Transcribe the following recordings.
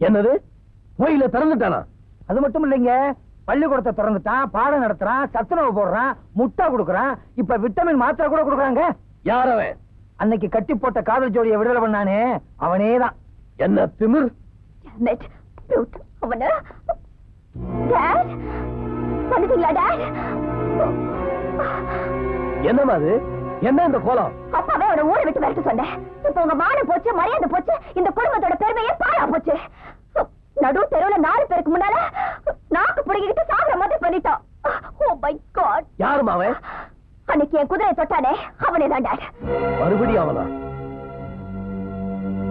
என்னது கோயில திறந்துட்டானா? அது மட்டும் இல்லைங்க, பள்ளிக்கூடத்தை திறந்துட்டான், பாடம் நடத்துறான், சத்துணவு போடுறான், முட்டை கொடுக்கறான், இப்ப விட்டமின் மாத்திரை கூட கொடுக்கறாங்க. யார் அவன்? அன்னைக்கு கட்டி போட்ட காதல் ஜோடியை விடுதலை பண்ணானே அவனேதான். என்ன திமிர்? என்னமா அது? என்ன இந்த கோலம்? அப்பாவே அவனை ஊரை விட்டு விரட்ட சொன்னேன். இப்ப உங்க மானம் போச்சு, மரியாதை போச்சு, இந்த குடும்பத்தோட பெருமையே பாழா போச்சு. நடு தெருவுல 4 பேருக்கு முன்னால நாக்கு புடிங்கிட்டு சாகுற மாதிரி பண்ணிட்டான். Oh my God! யாருமா அவன்? அன்னைக்கு என் குதிரை தொட்டானே அவனே தான் டாட். மறுபடியும் அவனா?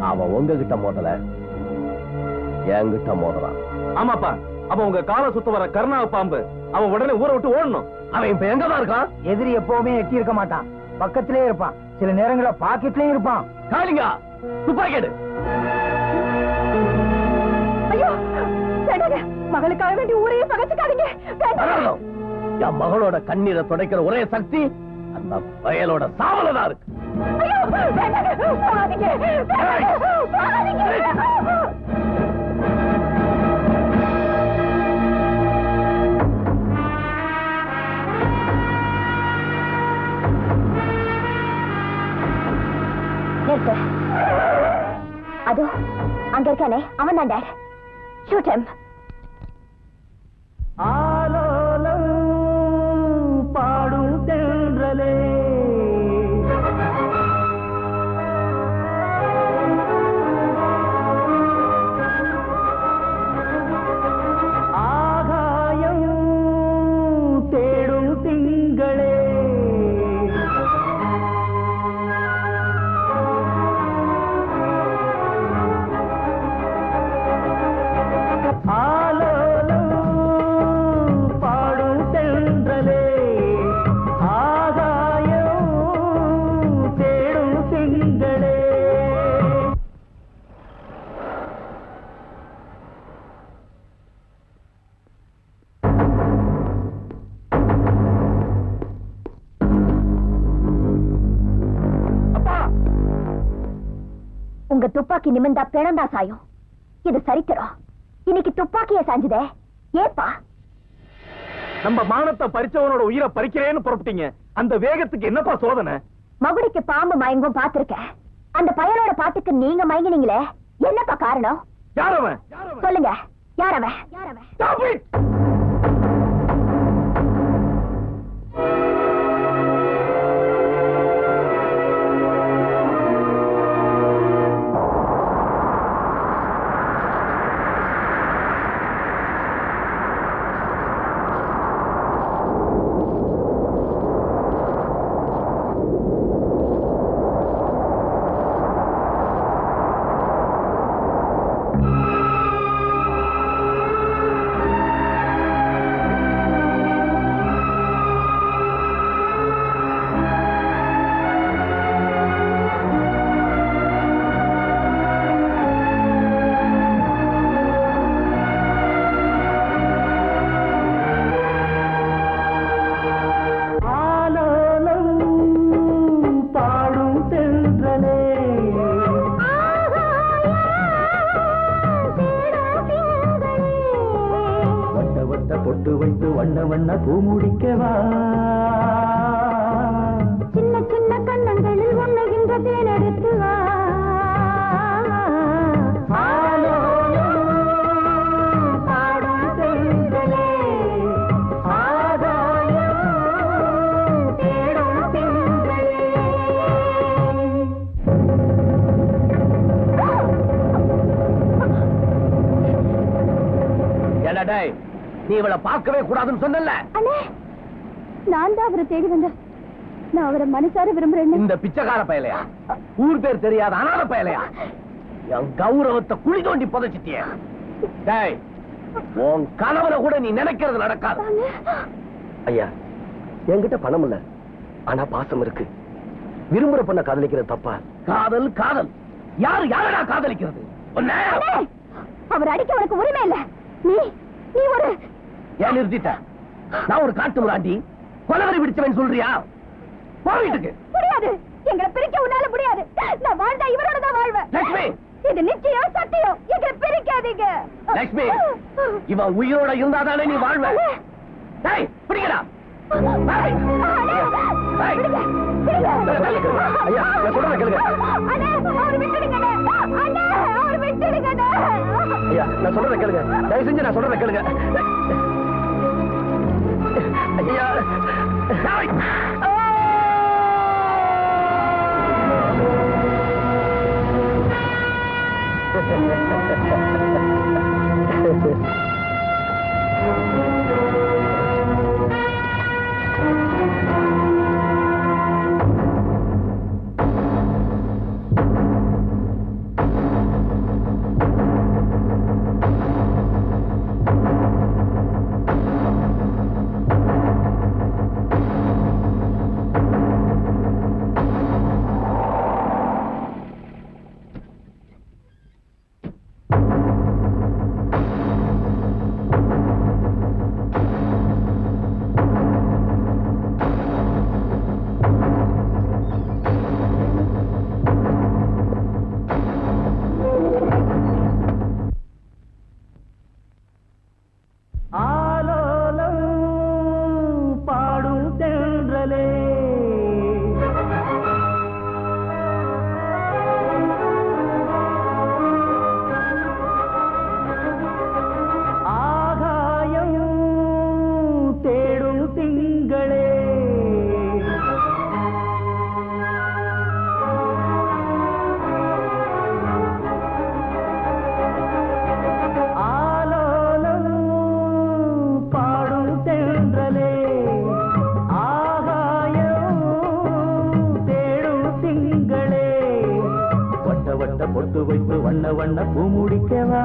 அவன் உங்ககிட்ட மோதல, என்கிட்ட மோதலாம். ஆமாப்பா, அவன் உங்க கால சுத்த வர கருணாவ பாம்பு. அவன் உடனே ஊரை விட்டு ஓடணும். அவன் இப்ப எங்கதான் இருக்கான்? எதிரி எப்பவுமே எட்டி இருக்க மாட்டான், பக்கத்திலே இருப்பான், சில நேரங்கள பாக்கெட்லயே இருப்பான். காளிங்கா, துப்பாக்கிடு. ஐயோ வேண்டாங்க, மகளுக்காக வேண்டி ஊரையே பகச்சுக்காதீங்க. என் மகளோட கண்ணீரை துடைக்கிற ஒரே சக்தி அந்த பயலோட சாவலதான் இருக்கு. ஐயோ வேண்டாங்க, போகாதீங்க, போகாதீங்க. அதோ அங்க இருக்கானே அவன் தான் டாட். Shoot him. ஆலோலம் பாடும் தென்றலே, ஆகாயம் தேடும் திங்களே, உங்க துப்பாக்கி நிமிந்தா பிணந்தா சாயும். இது சரித்திரம். இன்னைக்கு துப்பாக்கிய சாஞ்சுதே ஏப்பா? நம்ம மானத்தை பறிச்சவனோட உயிரை பறிக்கிறேன்னு புறப்பட்டீங்க. அந்த வேகத்துக்கு என்னப்பா சோதனை? மகுடிக்கு பாம்பு மயங்கும் பாத்திருக்கேன். அந்த பயலோட பாட்டுக்கு நீங்க மயங்கினீங்களே, என்னப்பா காரணம்? யாரவன்? சொல்லுங்க, யாரவன்? பொட்டு வைத்து வண்ண வண்ண பூ முடிக்கவா, சின்ன சின்ன கண்ணங்களில் உண்ணுகின்ற தேனெடுத்து வா. நீ இவளை பார்க்கவே கூடாதுன்னு சொன்னல. நான் தான் அவரை தேடி வந்தேன். நான் அவரை மனசார விரும்புறேன். இந்த பிச்சைக்கார பயலையா? ஊர் பேர் தெரியாத அனாத பயலையா? என் கௌரவத்தை குழி தோண்டி புதைச்சிட்டிய. உன் கனவுல கூட நீ நினைக்கிறது நடக்காது. ஐயா, என்கிட்ட பணம் இல்ல, ஆனா பாசம் இருக்கு. விரும்புற பொண்ண காதலிக்கிறது தப்பா? காதல் காதல். யாரு யாரடா காதலிக்கிறது? அவர் அடிக்க உனக்கு உரிமை இல்ல. நீ ஒரு ஏன் நிறுத்திட்ட? நான் ஒரு காட்டு முராண்டி கொலவரி பிடிச்சவன் சொல்றியா? போயிட்டு முடியாது. எங்களை பிரிக்க உன்னால முடியாது. நான் வாழ்ந்தா இவரோட தான் வாழ்வேன். லட்சுமி, இது நிச்சயம் சத்தியம். எங்களை பிரிக்காதீங்க. விட்டுடுங்க. லட்சுமி, இவன் உயிரோட இருந்தாதானே நீ வாழ்வ. டேய், பிடிக்கடா. டேய். டேய். ஐயா, நான் சொல்றத கேளுங்க. அண்ணே, அவரை விட்டுடுங்கண்ணே. அண்ணே, அவரை விட்டுடுங்கண்ணே. ஐயா, நான் சொல்றத கேளுங்க. தயவு செஞ்சு நான் சொல்றத கேளுங்க. ஐயா. டேய். பொட்டு வைத்து வண்ண வண்ண பூ முடிக்கவா,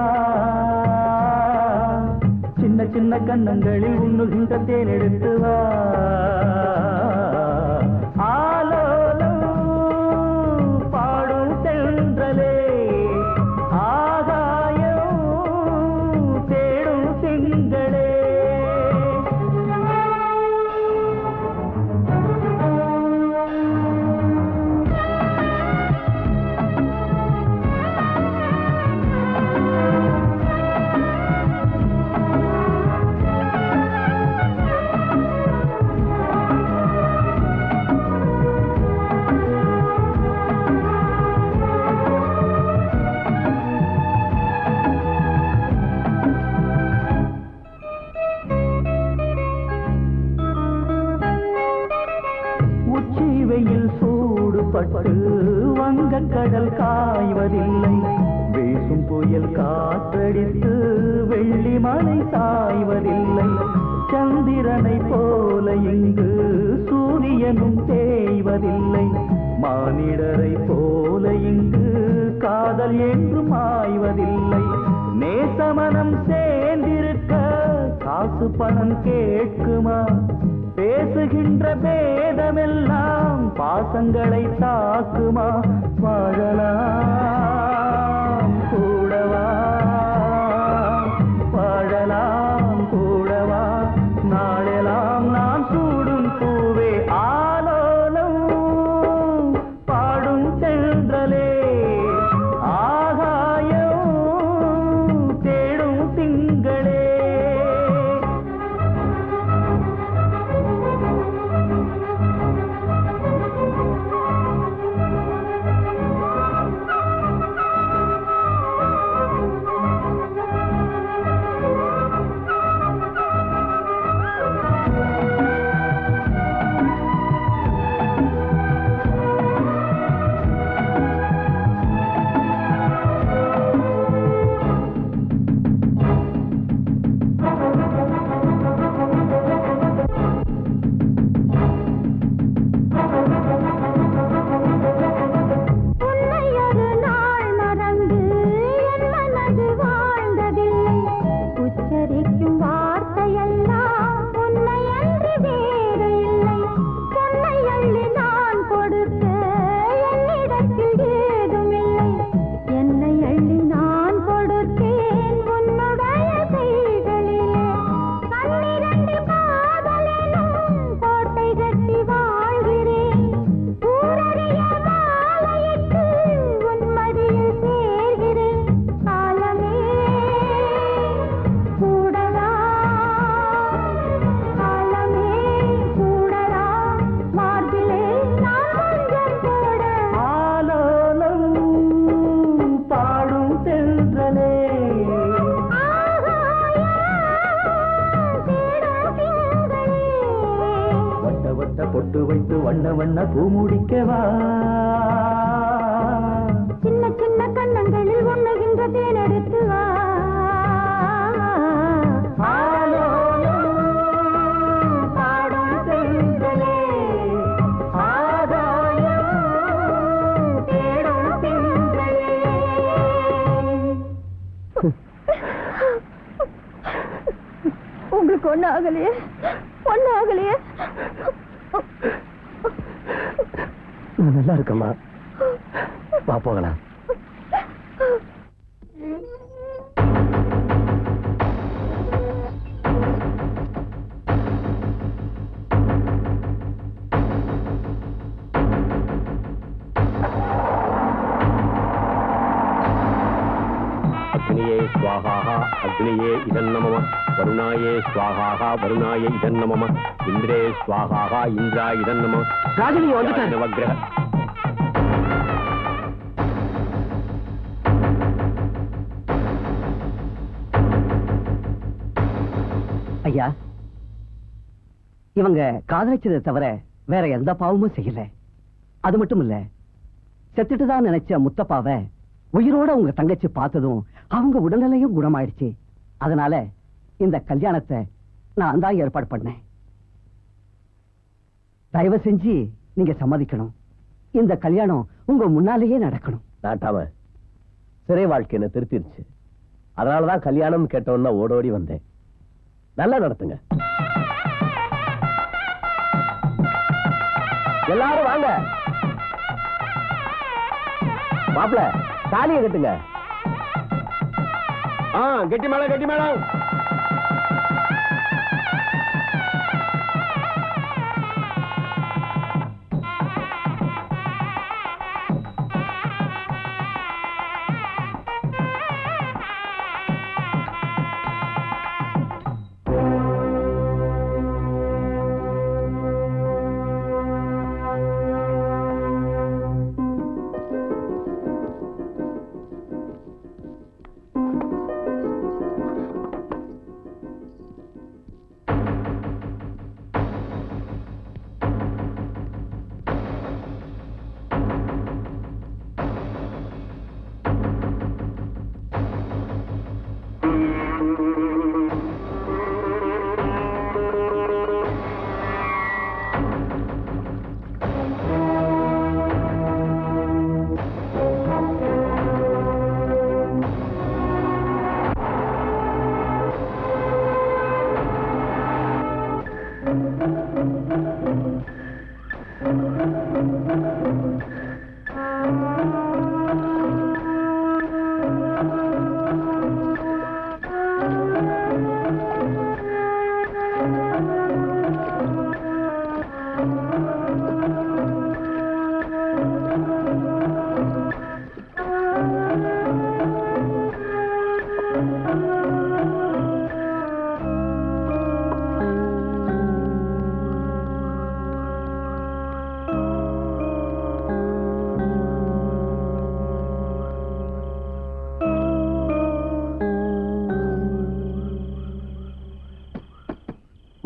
சின்ன சின்ன கண்ணங்களில் உண்ணுகின்ற தேன் எடுத்து வா. ஆலோலம் பாடும் தென்றலே, ஆகாயம் தேடும் திங்களே. வெயில் சூடுபட்டு வங்கக்கடல் காய்வதில்லை, வீசும் புயல் காற்றடித்து வெள்ளி மலை சாய்வதில்லை. சந்திரனை போல இங்கு சூரியனும் தேய்வதில்லை, மானிடரை போல இங்கு காதல் என்றும் ஆய்வதில்லை. நேசமனம் சேர்ந்திருக்க காசு பணம் கேட்குமா, பேசுகின்ற பேதமெல்லாம் பாசங்களை தாக்குமா. வாழலாம் கூடவா, வாழலாம் கூடவா, நாளெல்லாம் நான் சூடும் பூவே. ஆலோலம் பாடும் தென்றலே, ஆகாயம் தேடும் திங்களே. பொட்டு வைத்து வண்ண வண்ண பூ முடிக்கவா சின்ன சின்ன கண்ணங்களில் உண்ணுகின்ற தேனெடுத்து வா உங்களுக்கு ஒண்ணு ஆகலையே நான் நல்லா இருக்கம்மா, வா போகலாம். அக்னியே ஸ்வாஹா அக்னியே இதன்னமம வருணாயே ஸ்வாஹா வருணாய இதன்னமம இந்திரே ஸ்வாஹா இந்திரா இதன்னம. ராஜினி வந்துட்டேன். நவக்கிரக ஐயா, இவங்க காதலிச்சதை தவிர வேற எந்த பாவமும் செய்யல. அது மட்டும் இல்ல, செத்துட்டுதான் நினைச்ச முத்தப்பாவை உயிரோட உங்க தங்கச்சி பார்த்ததும் அவங்க உடல்நிலையும் குணமாயிடுச்சு. அதனால இந்த கல்யாணத்தை நான் தான் ஏற்பாடு பண்ணேன். தயவு செஞ்சு நீங்க சம்மதிக்கணும். இந்த கல்யாணம் உங்க முன்னாலேயே நடக்கணும். நாட்டாம சிறை வாழ்க்கைன்னு திருத்திருச்சு. அதனாலதான் கல்யாணம் கேட்டோன்னா ஓடோடி வந்தேன். நல்லா நடத்துங்க. எல்லாரும் வாங்க. மாப்பிள தாலியை கட்டுங்க. கெட்டி மேளம் கெட்டி மேளம்.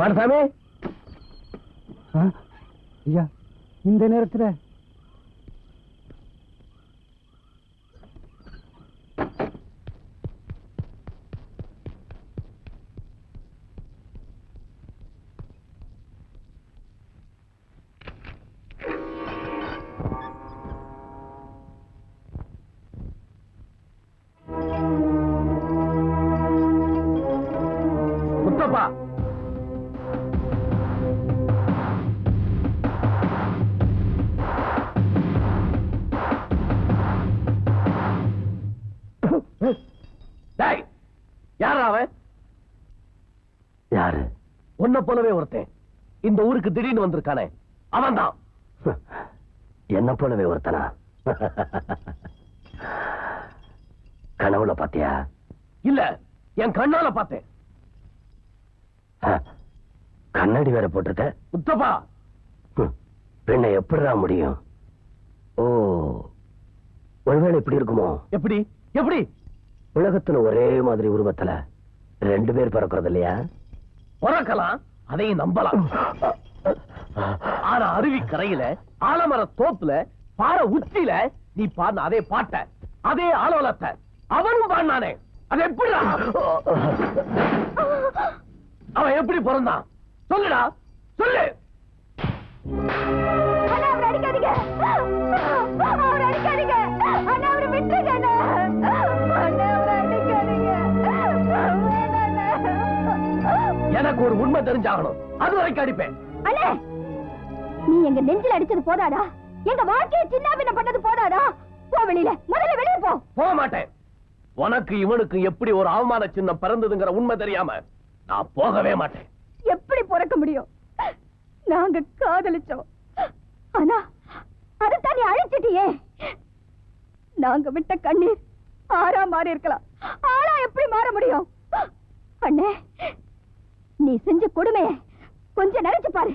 மாடசாமி, ஐயா, இந்த நேரத்துல முத்தப்பா, யாரா அவன்? யாரு? உன்னை போலவே ஒருத்தன் இந்த ஊருக்கு திடீர்னு வந்திருக்கானே, அவன் தான். என்ன போலவே ஒருத்தனா? கனவுல பாத்தியா? இல்ல, என் கண்ணால பார்த்தேன். கண்ணாடி வேற போட்டிருக்க. முத்தப்பா, பெண்ணை எப்படிடா முடியும்? ஓ, ஒருவேளை இப்படி இருக்குமோ? எப்படி எப்படி? உலகத்துல ஒரே மாதிரி உருவத்துல ரெண்டு பேர் பிறக்கிறது இல்லையா? பிறக்கலாம், அதையும் நம்பலாம். ஆனா அருவி கரையில ஆலமர தோப்புல பாறை உச்சியில நீ பாடின அதே பாட்ட அதே ஆலோலத்தை அவனும் பாடினானே அது எப்படி அவன் எப்படி பிறந்தான் சொல்லுடா சொல்லு. அண்ணா, அவரை அடிக்காதீங்க. அவரை அடிக்காதீங்க. அண்ணா, அவரை விட்டுருங்க அண்ணா. அண்ணா, அவரை அடிக்காதீங்க. வேணாண்ணா. எனக்கு ஒரு உண்மை தெரிஞ்சாகணும், அது வரைக்கும் அடிப்பேன். அண்ணே, நீ எங்க நெஞ்சில் அடிச்சது போதாதா? எங்க வாழ்க்கையை சின்ன பண்ணது போதாதா? போ வெளியில, முதல்ல வெளியே போ. போக மாட்டேன். உனக்கு இவனுக்கு எப்படி ஒரு அவமான சின்னம் பிறந்ததுங்கிற உண்மை தெரியாம நான் போகவே மாட்டேன். எப்படி பிறக்க முடியும்? நாங்க காதலிச்சோம். ஆனா அதைத்தான் நீ அழிச்சிட்டியே. நாங்க விட்ட கண்ணீர் ஆறா மாறி இருக்கலாம், ஆளா எப்படி மாற முடியும்? அண்ணே, நீ செஞ்ச கொடுமையை கொஞ்சம் நினைச்சு பாரு.